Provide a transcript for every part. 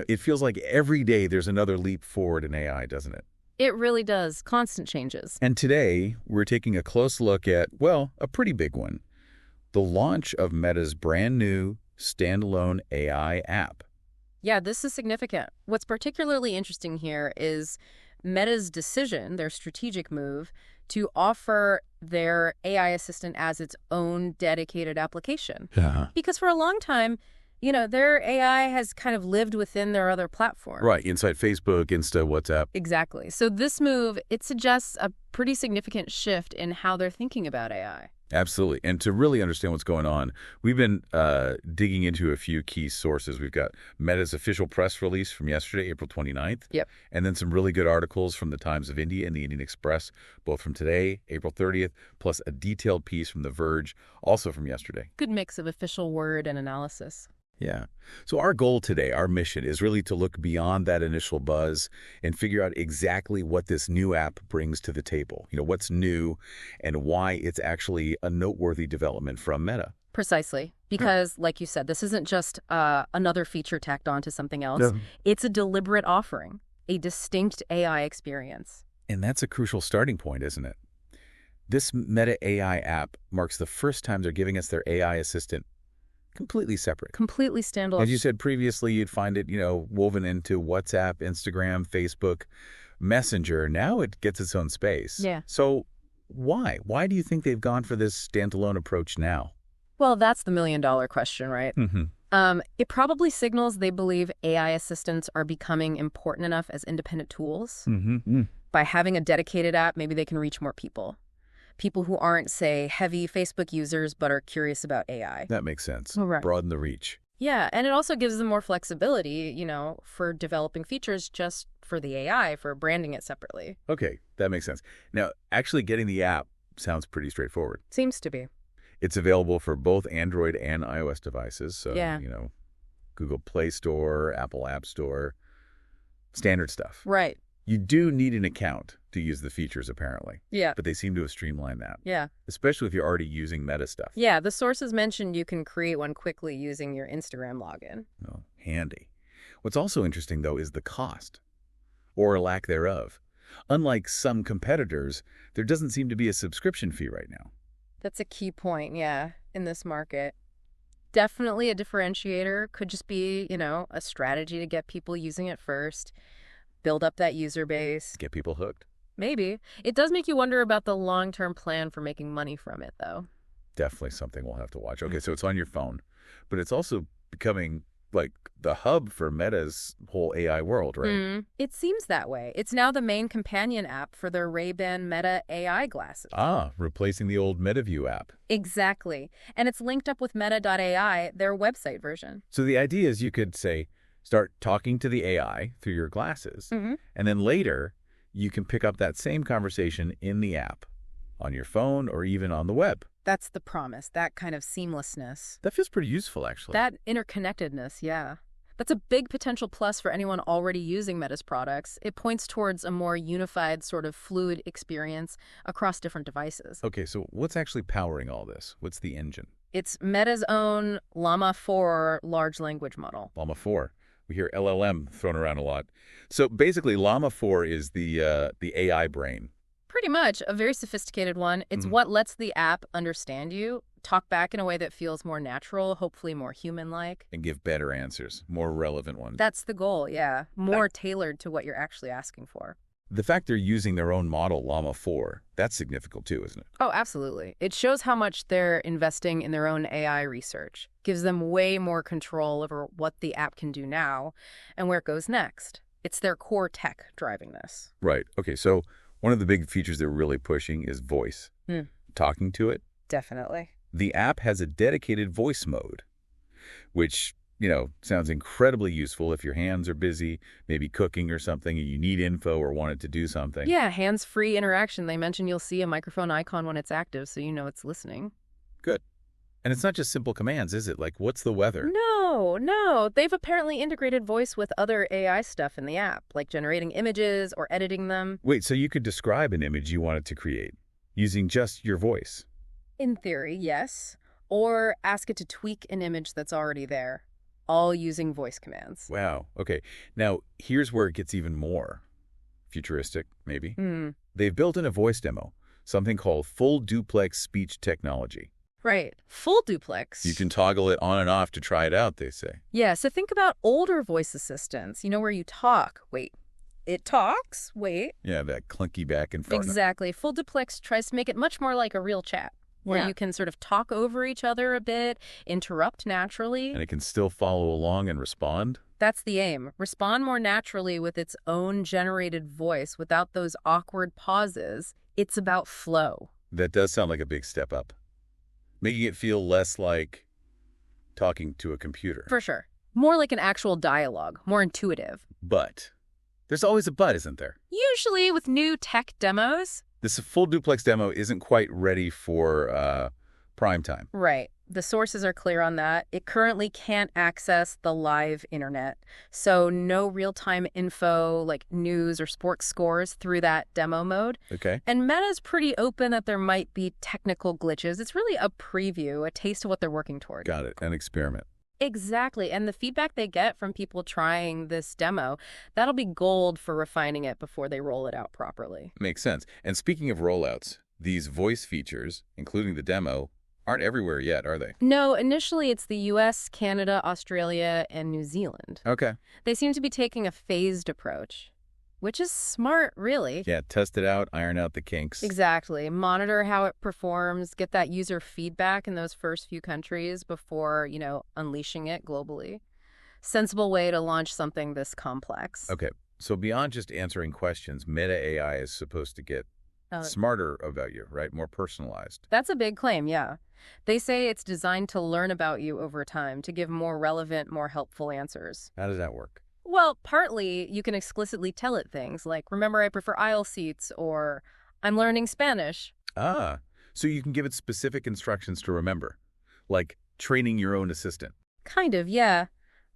It feels like every day there's another leap forward in AI, doesn't it? It really does. Constant changes. And today, we're taking a close look at, well, a pretty big one. The launch of Meta's brand new standalone AI app. Yeah, this is significant. What's particularly interesting here is Meta's decision, their strategic move, to offer their AI assistant as its own dedicated application. Yeah. Because for a long time, their AI has kind of lived within their other platforms. Right, inside Facebook, Insta, WhatsApp. Exactly. So this move, it suggests a pretty significant shift in how they're thinking about AI. Absolutely. And to really understand what's going on, we've been digging into a few key sources. We've got Meta's official press release from yesterday, April 29th. Yep. And then some really good articles from the Times of India and the Indian Express, both from today, April 30th, plus a detailed piece from The Verge, also from yesterday. Good mix of official word and analysis. Yeah. So our goal today, our mission, is really to look beyond that initial buzz and figure out exactly what this new app brings to the table. What's new and why it's actually a noteworthy development from Meta. Precisely. Because, like you said, this isn't just another feature tacked on to something else. No. It's a deliberate offering, a distinct AI experience. And that's a crucial starting point, isn't it? This Meta AI app marks the first time they're giving us their AI assistant completely separate. Completely standalone. As you said previously, you'd find it, woven into WhatsApp, Instagram, Facebook, Messenger. Now it gets its own space. Yeah. So why? Why do you think they've gone for this standalone approach now? Well, that's the million-dollar question, right? Mm-hmm. It probably signals they believe AI assistants are becoming important enough as independent tools. Mm-hmm. By having a dedicated app, maybe they can reach more people. People who aren't, say, heavy Facebook users but are curious about AI. That makes sense. Oh, right. Broaden the reach. Yeah, and it also gives them more flexibility, for developing features just for the AI, for branding it separately. Okay, that makes sense. Now, actually getting the app sounds pretty straightforward. Seems to be. It's available for both Android and iOS devices. So, Yeah. Google Play Store, Apple App Store, standard stuff. Right. You do need an account to use the features, apparently. Yeah. But they seem to have streamlined that. Yeah. Especially if you're already using Meta stuff. Yeah, the sources mentioned you can create one quickly using your Instagram login. Oh, handy. What's also interesting, though, is the cost, or lack thereof. Unlike some competitors, there doesn't seem to be a subscription fee right now. That's a key point, yeah, in this market. Definitely a differentiator. Could just be, a strategy to get people using it first. Build up that user base. Get people hooked. Maybe. It does make you wonder about the long-term plan for making money from it, though. Definitely something we'll have to watch. Okay, so it's on your phone, but it's also becoming like the hub for Meta's whole AI world, right? It seems that way. It's now the main companion app for their Ray-Ban Meta AI glasses. Ah, replacing the old MetaView app. Exactly. And it's linked up with Meta.ai, their website version. So the idea is you could, say, start talking to the AI through your glasses, and then later you can pick up that same conversation in the app, on your phone, or even on the web. That's the promise, that kind of seamlessness. That feels pretty useful, actually. That interconnectedness, yeah. That's a big potential plus for anyone already using Meta's products. It points towards a more unified, sort of fluid experience across different devices. Okay, so what's actually powering all this? What's the engine? It's Meta's own Llama 4 large language model. Llama 4. We hear LLM thrown around a lot. So basically, Llama 4 is the AI brain. Pretty much, a very sophisticated one. It's what lets the app understand you, talk back in a way that feels more natural, hopefully more human-like. And give better answers, more relevant ones. That's the goal, yeah. More tailored to what you're actually asking for. The fact they're using their own model, Llama 4, that's significant too, isn't it? Oh, absolutely. It shows how much they're investing in their own AI research. Gives them way more control over what the app can do now and where it goes next. It's their core tech driving this. Right. Okay, so one of the big features they're really pushing is voice. Talking to it. Definitely. The app has a dedicated voice mode, which, sounds incredibly useful if your hands are busy, maybe cooking or something, and you need info or want it to do something. Yeah, hands-free interaction. They mention you'll see a microphone icon when it's active, so you know it's listening. Good. And it's not just simple commands, is it? Like, what's the weather? No. They've apparently integrated voice with other AI stuff in the app, like generating images or editing them. Wait, so you could describe an image you wanted to create using just your voice? In theory, yes. Or ask it to tweak an image that's already there. all using voice commands. Wow. Okay. Now, here's where it gets even more futuristic, maybe. Hmm. They've built in a voice demo, something called full-duplex speech technology. Right. Full-duplex. You can toggle it on and off to try it out, they say. Yeah, so think about older voice assistants, where you talk. Wait, it talks? Wait. Yeah, that clunky back and forth. Exactly. Full-duplex tries to make it much more like a real chat, where you can sort of talk over each other a bit, interrupt naturally. And it can still follow along and respond? That's the aim. Respond more naturally with its own generated voice without those awkward pauses. It's about flow. That does sound like a big step up. Making it feel less like talking to a computer. For sure. More like an actual dialogue, more intuitive. But there's always a but, isn't there? Usually with new tech demos. This full duplex demo isn't quite ready for prime time. Right. The sources are clear on that. It currently can't access the live internet. So no real-time info like news or sports scores through that demo mode. Okay. And Meta's pretty open that there might be technical glitches. It's really a preview, a taste of what they're working toward. Got it. An experiment. Exactly. And the feedback they get from people trying this demo, that'll be gold for refining it before they roll it out properly. Makes sense. And speaking of rollouts, these voice features, including the demo, aren't everywhere yet, are they? No, initially it's the US, Canada, Australia, and New Zealand. Okay. They seem to be taking a phased approach, which is smart, really. Yeah, test it out, iron out the kinks. Exactly. Monitor how it performs, get that user feedback in those first few countries before, unleashing it globally. Sensible way to launch something this complex. Okay. So beyond just answering questions, Meta AI is supposed to get smarter about you, right? More personalized. That's a big claim, yeah. They say it's designed to learn about you over time, to give more relevant, more helpful answers. How does that work? Well, partly you can explicitly tell it things like, remember I prefer aisle seats, or I'm learning Spanish. Ah, so you can give it specific instructions to remember, like training your own assistant. Kind of, yeah.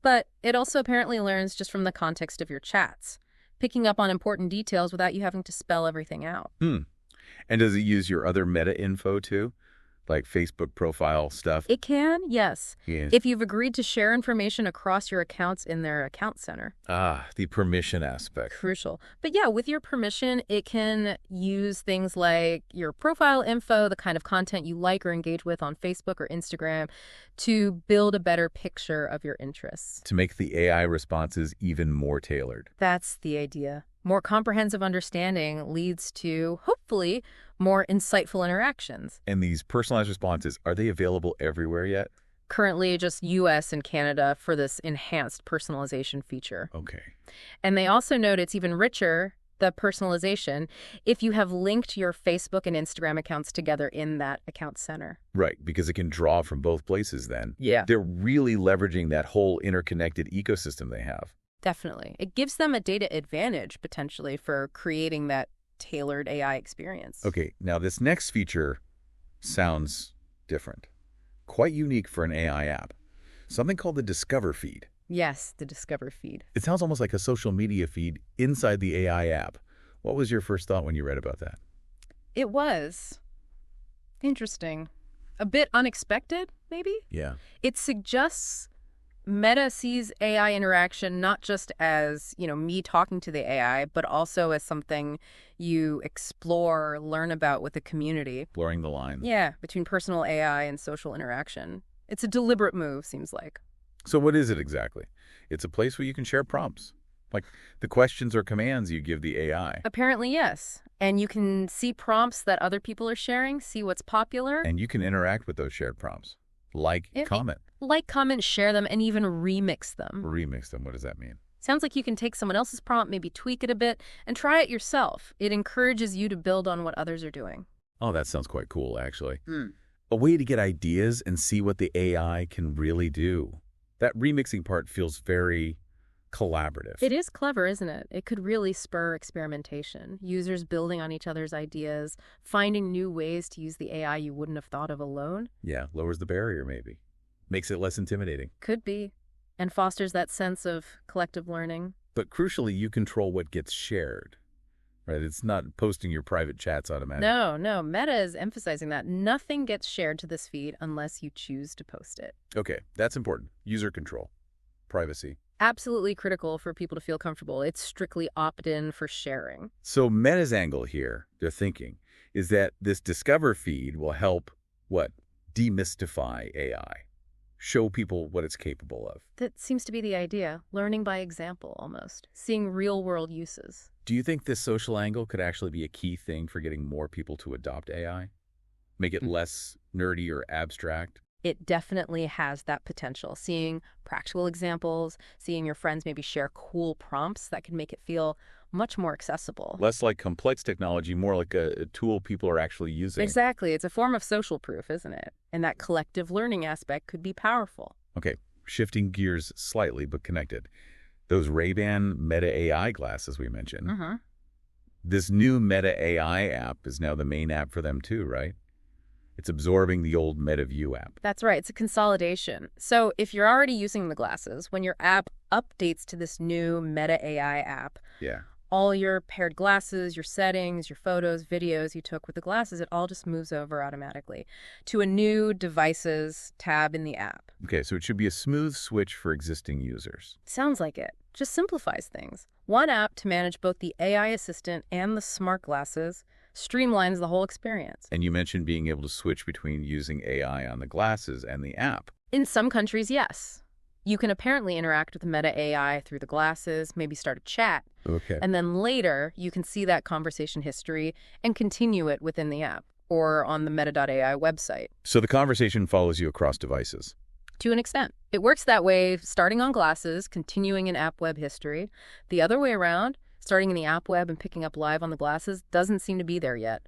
But it also apparently learns just from the context of your chats, picking up on important details without you having to spell everything out. And does it use your other meta info too? Like Facebook profile stuff? It can, yes. Yes. If you've agreed to share information across your accounts in their account center. Ah, the permission aspect. Crucial. But yeah, with your permission, it can use things like your profile info, the kind of content you like or engage with on Facebook or Instagram, to build a better picture of your interests. To make the AI responses even more tailored. That's the idea. More comprehensive understanding leads to, hopefully, more insightful interactions. And these personalized responses, are they available everywhere yet? Currently, just US and Canada for this enhanced personalization feature. Okay. And they also note it's even richer, the personalization, if you have linked your Facebook and Instagram accounts together in that account center. Right, because it can draw from both places then. Yeah. They're really leveraging that whole interconnected ecosystem they have. Definitely. It gives them a data advantage, potentially, for creating that tailored AI experience. Okay, now this next feature sounds different. Quite unique for an AI app. Something called the Discover feed. Yes, the Discover feed. It sounds almost like a social media feed inside the AI app. What was your first thought when you read about that? It was interesting. A bit unexpected, maybe? Yeah. It suggests Meta sees AI interaction not just as, me talking to the AI, but also as something you explore, learn about with the community. Blurring the lines. Yeah, between personal AI and social interaction. It's a deliberate move, seems like. So what is it exactly? It's a place where you can share prompts, like the questions or commands you give the AI. Apparently, yes. And you can see prompts that other people are sharing, see what's popular. And you can interact with those shared prompts. Comment. Like, comment, share them, and even remix them. Remix them. What does that mean? Sounds like you can take someone else's prompt, maybe tweak it a bit, and try it yourself. It encourages you to build on what others are doing. Oh, that sounds quite cool, actually. A way to get ideas and see what the AI can really do. That remixing part feels very collaborative. It is clever, isn't it? It could really spur experimentation. Users building on each other's ideas, finding new ways to use the AI you wouldn't have thought of alone. Yeah, lowers the barrier, maybe. Makes it less intimidating. Could be. And fosters that sense of collective learning. But crucially, you control what gets shared. Right? It's not posting your private chats automatically. No. Meta is emphasizing that nothing gets shared to this feed unless you choose to post it. Okay, that's important. User control. privacy. Absolutely critical for people to feel comfortable. It's strictly opt-in for sharing. So Meta's angle here, they're thinking, is that this Discover feed will help, what, demystify AI, show people what it's capable of. That seems to be the idea, learning by example almost, seeing real-world uses. Do you think this social angle could actually be a key thing for getting more people to adopt AI? Make it less nerdy or abstract? It definitely has that potential. Seeing practical examples, seeing your friends maybe share cool prompts that can make it feel much more accessible. Less like complex technology, more like a tool people are actually using. Exactly. It's a form of social proof, isn't it? And that collective learning aspect could be powerful. Okay, shifting gears slightly but connected. Those Ray-Ban Meta AI glasses we mentioned. This new Meta AI app is now the main app for them too, right? It's absorbing the old MetaView app. That's right. It's a consolidation. So if you're already using the glasses, when your app updates to this new Meta AI app, Yeah. all your paired glasses, your settings, your photos, videos you took with the glasses, it all just moves over automatically to a new Devices tab in the app. Okay, so it should be a smooth switch for existing users. Sounds like it. Just simplifies things. One app to manage both the AI assistant and the smart glasses streamlines the whole experience. And you mentioned being able to switch between using AI on the glasses and the app. In some countries, yes. You can apparently interact with Meta AI through the glasses, maybe start a chat, Okay. and then later you can see that conversation history and continue it within the app or on the meta.ai website. So the conversation follows you across devices. To an extent. It works that way, starting on glasses, continuing in app web history. The other way around, starting in the app web and picking up live on the glasses, doesn't seem to be there yet.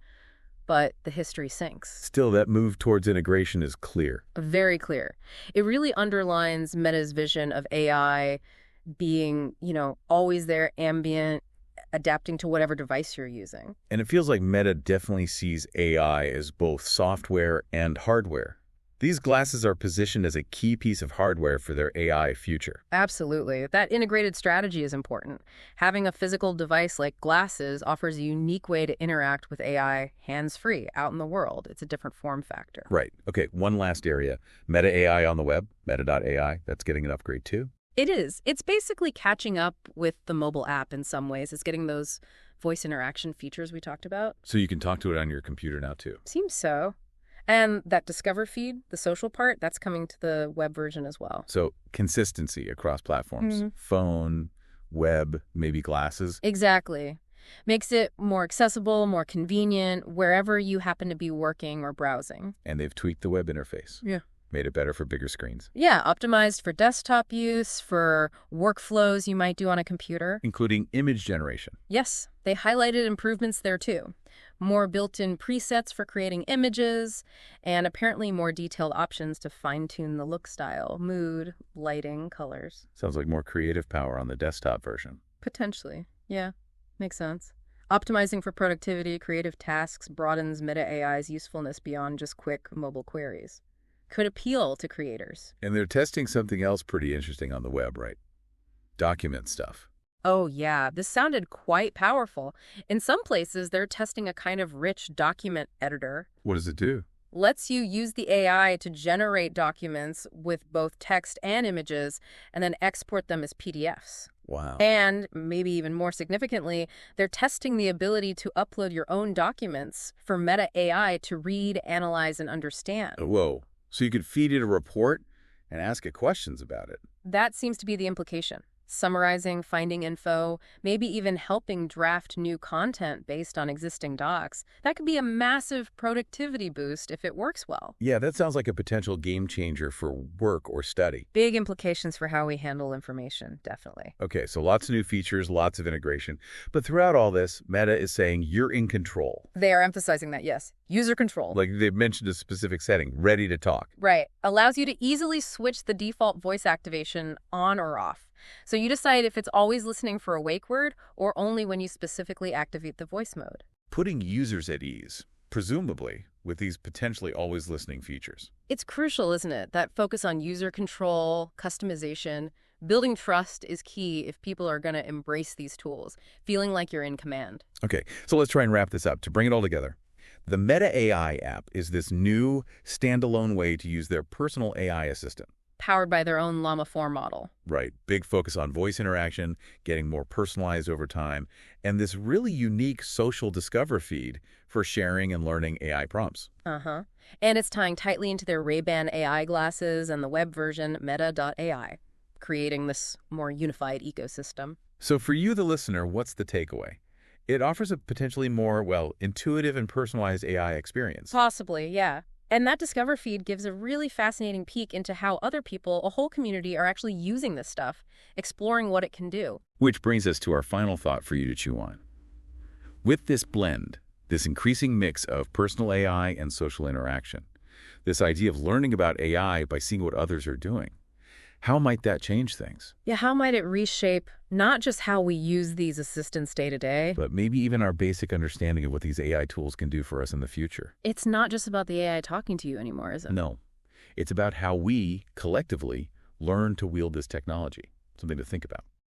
But the history syncs. Still, that move towards integration is clear. Very clear. It really underlines Meta's vision of AI being, always there, ambient, adapting to whatever device you're using. And it feels like Meta definitely sees AI as both software and hardware. These glasses are positioned as a key piece of hardware for their AI future. Absolutely. That integrated strategy is important. Having a physical device like glasses offers a unique way to interact with AI hands-free out in the world. It's a different form factor. Right. Okay, one last area. Meta AI on the web, meta.ai, that's getting an upgrade too. It is. It's basically catching up with the mobile app in some ways. It's getting those voice interaction features we talked about. So you can talk to it on your computer now too. Seems so. And that Discover feed, the social part, that's coming to the web version as well. So consistency across platforms, phone, web, maybe glasses. Exactly. Makes it more accessible, more convenient, wherever you happen to be working or browsing. And they've tweaked the web interface. Yeah. Made it better for bigger screens. Yeah, optimized for desktop use, for workflows you might do on a computer. Including image generation. Yes, they highlighted improvements there too. More built-in presets for creating images, and apparently more detailed options to fine-tune the look style, mood, lighting, colors. Sounds like more creative power on the desktop version. Potentially. Yeah, makes sense. Optimizing for productivity, creative tasks broadens Meta AI's usefulness beyond just quick mobile queries. Could appeal to creators. And they're testing something else pretty interesting on the web, right? Document stuff. Oh yeah, this sounded quite powerful. In some places, they're testing a kind of rich document editor. What does it do? Lets you use the AI to generate documents with both text and images and then export them as PDFs. Wow. And maybe even more significantly, they're testing the ability to upload your own documents for Meta AI to read, analyze, and understand. Whoa. So you could feed it a report and ask it questions about it. That seems to be the implication. Summarizing, finding info, maybe even helping draft new content based on existing docs. That could be a massive productivity boost if it works well. Yeah, that sounds like a potential game changer for work or study. Big implications for how we handle information, definitely. Okay, so lots of new features, lots of integration. But throughout all this, Meta is saying you're in control. They are emphasizing that, yes. User control. Like they've mentioned a specific setting, ready to talk. Right. Allows you to easily switch the default voice activation on or off. So you decide if it's always listening for a wake word or only when you specifically activate the voice mode. Putting users at ease, presumably, with these potentially always listening features. It's crucial, isn't it? That focus on user control, customization. Building trust is key if people are going to embrace these tools, feeling like you're in command. Okay, so let's try and wrap this up. To bring it all together, the Meta AI app is this new standalone way to use their personal AI assistant. powered by their own Llama 4 model. Right. Big focus on voice interaction, getting more personalized over time, and this really unique social Discover feed for sharing and learning AI prompts. Uh-huh. And it's tying tightly into their Ray-Ban AI glasses and the web version Meta.ai, creating this more unified ecosystem. So for you, the listener, what's the takeaway? It offers a potentially more, well, intuitive and personalized AI experience. Possibly, yeah. And that Discover feed gives a really fascinating peek into how other people, a whole community, are actually using this stuff, exploring what it can do. Which brings us to our final thought for you to chew on. With this blend, this increasing mix of personal AI and social interaction, this idea of learning about AI by seeing what others are doing, how might that change things? Yeah, how might it reshape not just how we use these assistants day to day, But maybe even our basic understanding of what these AI tools can do for us in the future. it's not just about the AI talking to you anymore, is it? No, it's about how we, collectively, learn to wield this technology. Something to think about.